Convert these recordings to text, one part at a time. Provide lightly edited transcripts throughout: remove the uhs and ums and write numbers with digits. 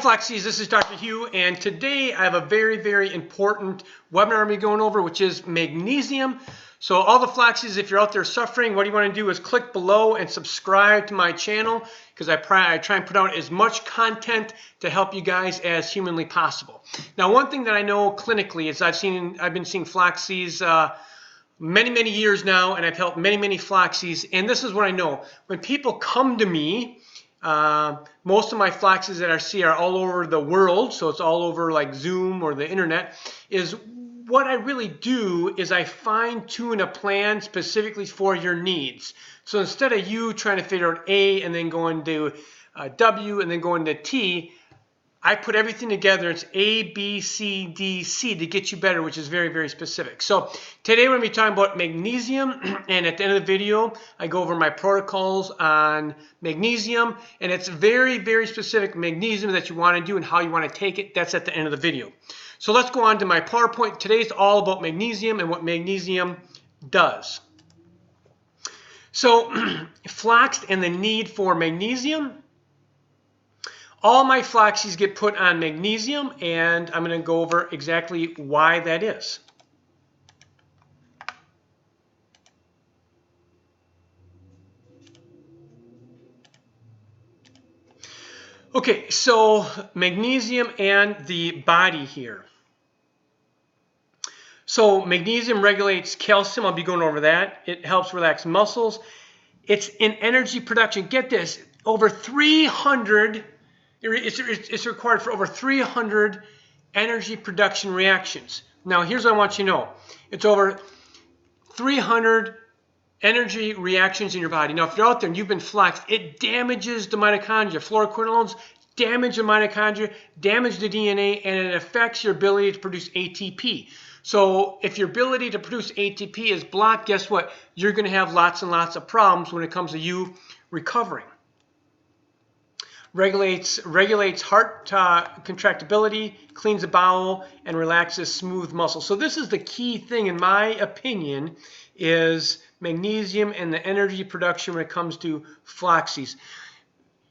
Fluxies, this is Dr. Hugh, and today I have a very important webinar I'm going to be going over, which is magnesium. So all the Fluxies, if you're out there suffering, what you want to do is click below and subscribe to my channel, because I try and put out as much content to help you guys as humanly possible. Now, one thing that I know clinically is I've been seeing Fluxies many years now, and I've helped many Fluxies, and this is what I know. When people come to me, most of my Fluxies that I see are all over the world, so it's all over like Zoom or the internet. Is what I really do is I fine-tune a plan specifically for your needs. So instead of you trying to figure out A and then going to W and then going to T, I put everything together. It's A, B, C, D, C to get you better, which is very specific. So today we're going to be talking about magnesium, and at the end of the video, I go over my protocols on magnesium, and it's very specific magnesium that you want to do and how you want to take it. That's at the end of the video. So let's go on to my PowerPoint. Today's all about magnesium and what magnesium does. So Floxed and the need for magnesium. All my Fluxies get put on magnesium, and I'm going to go over exactly why that is. Okay, so magnesium and the body here. So magnesium regulates calcium. I'll be going over that. It helps relax muscles. It's in energy production. Get this, over 300. It's required for over 300 energy production reactions. Now, here's what I want you to know. It's over 300 energy reactions in your body. Now, if you're out there and you've been Floxed, it damages the mitochondria. Fluoroquinolones damage the mitochondria, damage the DNA, and it affects your ability to produce ATP. So if your ability to produce ATP is blocked, guess what? You're going to have lots and lots of problems when it comes to you recovering. Regulates heart contractibility, cleans the bowel, and relaxes smooth muscles. So this is the key thing, in my opinion, is magnesium and the energy production when it comes to Fluxies.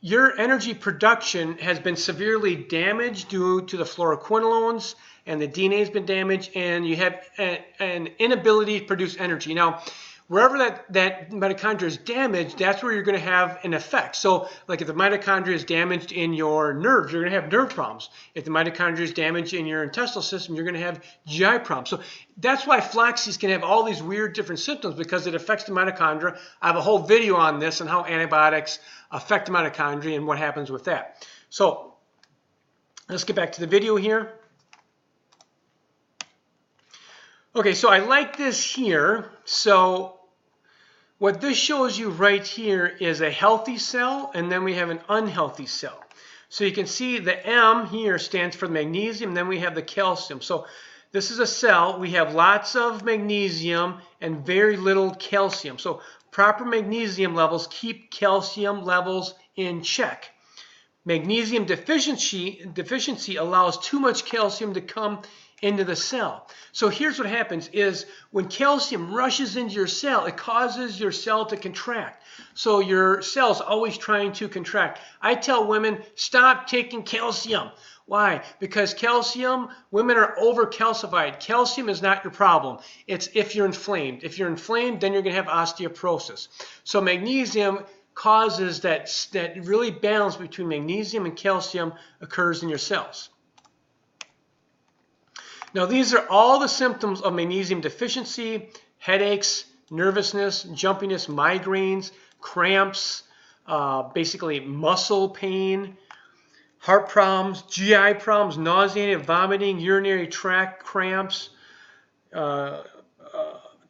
Your energy production has been severely damaged due to the fluoroquinolones, and the DNA has been damaged, and you have an inability to produce energy. Now, wherever that mitochondria is damaged, that's where you're going to have an effect. So like if the mitochondria is damaged in your nerves, you're going to have nerve problems. If the mitochondria is damaged in your intestinal system, you're going to have GI problems. So that's why Fluxies can have all these weird different symptoms, because it affects the mitochondria. I have a whole video on this and how antibiotics affect the mitochondria and what happens with that. So let's get back to the video here. Okay, so I like this here. So what this shows you right here is a healthy cell, and then we have an unhealthy cell. So you can see the M here stands for magnesium, then we have the calcium. So this is a cell. We have lots of magnesium and very little calcium. So proper magnesium levels keep calcium levels in check. Magnesium deficiency allows too much calcium to come into the cell. So here's what happens is when calcium rushes into your cell, it causes your cell to contract. So your cell's always trying to contract. I tell women, stop taking calcium. Why? Because calcium, women are overcalcified. Calcium is not your problem. It's if you're inflamed. If you're inflamed, then you're going to have osteoporosis. So magnesium causes that really balance between magnesium and calcium occurs in your cells. Now, these are all the symptoms of magnesium deficiency: headaches, nervousness, jumpiness, migraines, cramps, basically muscle pain, heart problems, GI problems, nausea, vomiting, urinary tract cramps,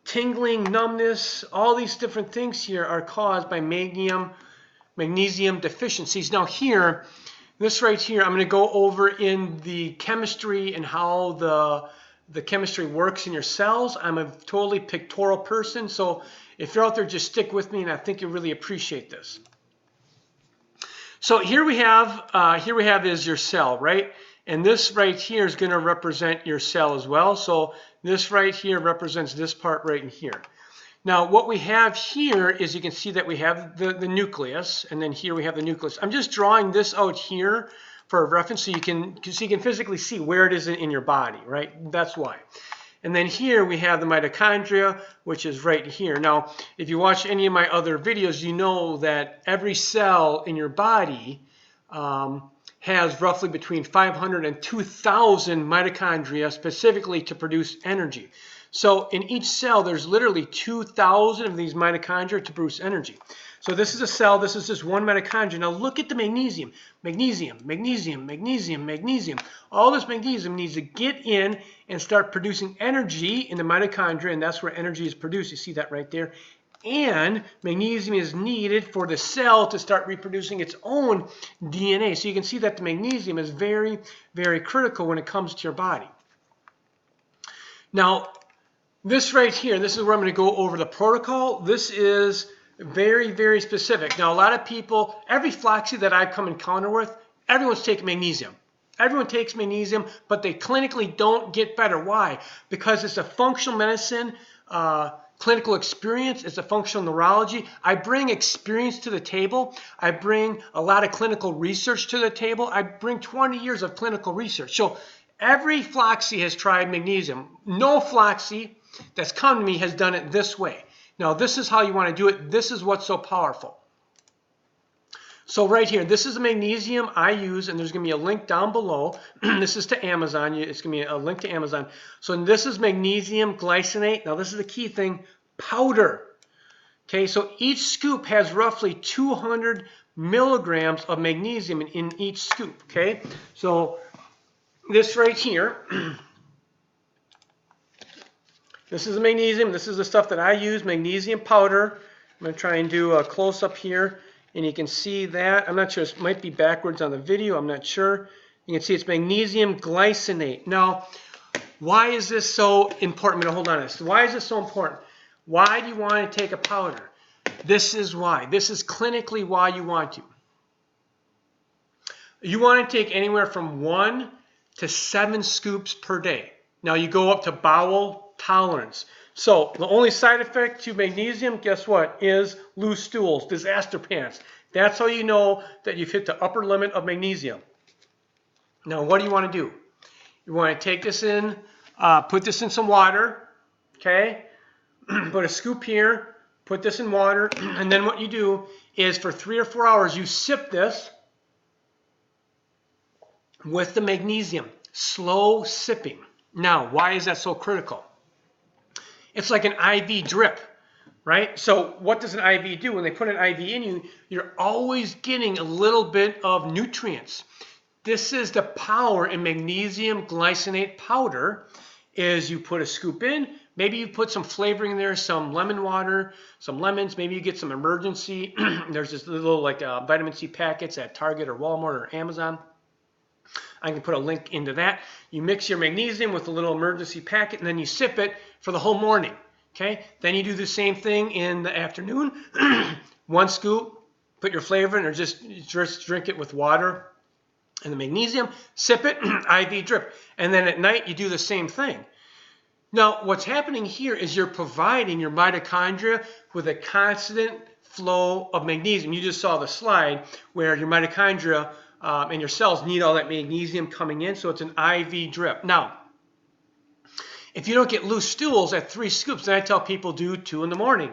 tingling, numbness. All these different things here are caused by magnesium deficiencies. Now here, this right here, I'm going to go over in the chemistry and how the chemistry works in your cells. I'm a totally pictorial person, so if you're out there, just stick with me, and I think you'll really appreciate this. So here we have is your cell, right? And this right here is going to represent your cell as well. So this right here represents this part right in here. Now, what we have here is you can see that we have the nucleus, and then here we have the nucleus. I'm just drawing this out here for reference, so you can physically see where it is in your body, right? That's why. And then here we have the mitochondria, which is right here. Now, if you watch any of my other videos, you know that every cell in your body has roughly between 500 and 2,000 mitochondria specifically to produce energy. So in each cell, there's literally 2,000 of these mitochondria to produce energy. So this is a cell, this is just one mitochondria. Now look at the magnesium. Magnesium, magnesium, magnesium, magnesium. All this magnesium needs to get in and start producing energy in the mitochondria, and that's where energy is produced. You see that right there. And magnesium is needed for the cell to start reproducing its own DNA. So you can see that the magnesium is very, very critical when it comes to your body. Now, this right here, this is where I'm going to go over the protocol. This is very, very specific. Now, a lot of people, every Floxy that I've come encounter with, everyone's taking magnesium. Everyone takes magnesium, but they clinically don't get better. Why? Because it's a functional medicine clinical experience. It's a functional neurology. I bring experience to the table. I bring a lot of clinical research to the table. I bring 20 years of clinical research. So every Floxy has tried magnesium. No Floxy that's come to me has done it this way. Now, this is how you want to do it. This is what's so powerful. So right here, this is the magnesium I use, and there's going to be a link down below. This is to Amazon. It's going to be a link to Amazon. So this is magnesium glycinate. Now, this is the key thing, powder. Okay, so each scoop has roughly 200 milligrams of magnesium in each scoop. Okay, so this right here, this is the magnesium. This is the stuff that I use, magnesium powder. I'm going to try and do a close-up here. And you can see that. I'm not sure. It might be backwards on the video. I'm not sure. You can see it's magnesium glycinate. Now, why is this so important? I'm going to hold on to this. Why is this so important? Why do you want to take a powder? This is why. This is clinically why you want to. You want to take anywhere from 1 to 7 scoops per day. Now, you go up to bowel tolerance. So the only side effect to magnesium, guess what, is loose stools, disaster pants. That's how you know that you've hit the upper limit of magnesium. Now, what do you want to do? You want to take this in, put this in some water, okay? Put a scoop here, put this in water, and then what you do is for 3 or 4 hours, you sip this with the magnesium, slow sipping. Now, why is that so critical? It's like an IV drip, right? So what does an IV do? When they put an IV in you, you're always getting a little bit of nutrients. This is the power in magnesium glycinate powder, is you put a scoop in, maybe you put some flavoring in there, some lemon water, some lemons, maybe you get some emergency. There's this little like vitamin C packets at Target or Walmart or Amazon. I can put a link into that. You mix your magnesium with a little emergency packet, and then you sip it for the whole morning. Okay? Then you do the same thing in the afternoon. 1 scoop, put your flavor in, or just drink it with water and the magnesium. Sip it, IV drip. And then at night, you do the same thing. Now, what's happening here is you're providing your mitochondria with a constant flow of magnesium. You just saw the slide where your mitochondria and your cells need all that magnesium coming in, so it's an IV drip. Now, if you don't get loose stools at 3 scoops, then I tell people do 2 in the morning,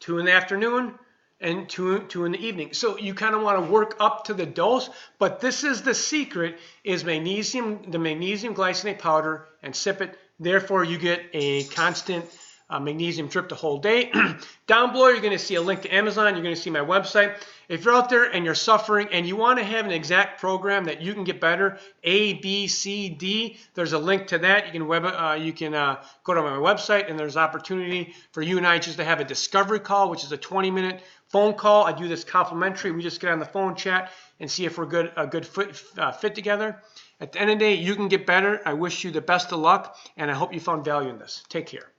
2 in the afternoon, and 2 in the evening. So you kind of want to work up to the dose, but this is the secret, is magnesium, the magnesium glycinate powder, and sip it. Therefore, you get a constant magnesium drip the whole day. Down below, you're going to see a link to Amazon. You're going to see my website. If you're out there and you're suffering and you want to have an exact program that you can get better, A, B, C, D, there's a link to that. You can go to my website, and there's opportunity for you and I just to have a discovery call, which is a 20-minute phone call. I do this complimentary. We just get on the phone, chat, and see if we're a good fit together. At the end of the day, you can get better. I wish you the best of luck, and I hope you found value in this. Take care.